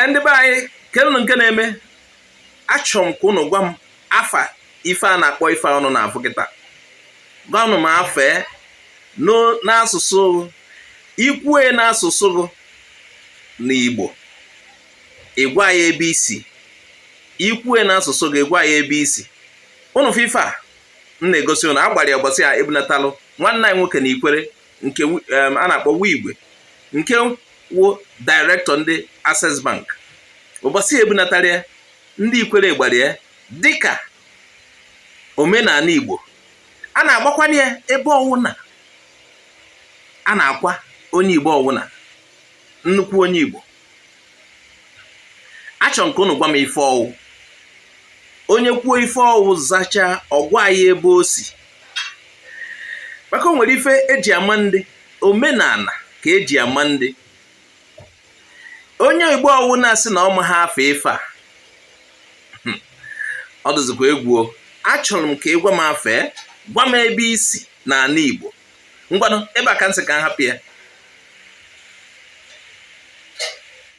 ndị be anyị kelụ nke na-eme achọrọ m ka unu gwa m afa ife a na-akpọ ife ọnụ na-afụ kịta. Gwa unu m afa n'asụsụ ikwue n'asụsụ gụ n'Igbo ịgwa ya ebe isi. Ikwue n'asụsụ gị ịgwa ya ebe isi. Unu fife a m na-egosi unu agbara ya ụbọchị a ebunatalụ nwanne anyị nwoke na Ikwere nke a na-akpọ Igwe nke wụ director ndị Access Bank. Ụbọchị ebunatara ya ndị Ikwere gbara ya dịka omenala Igbo. A na-agbakwanye ya ebe ọwụna a na-akwa onye Igbo ọwụna nnukwu onye Igbo. Achọ nke unu gwa m ife ọwụ. Onye kwuo ife ọwụ zacha ọgwa ya ebe o si. Maka o nwere ife eji ama ndị omenala ka eji ama ndị. Onye Igbo ọwụ na-asị na ọma ha afọ ife a ọ dụzikwa egwu. Achọrọ m ka ị gwa m afọ gwa m ebe isi n'ala Igbo. Ngwanụ ebe a ka nsị ka m hapụ ya.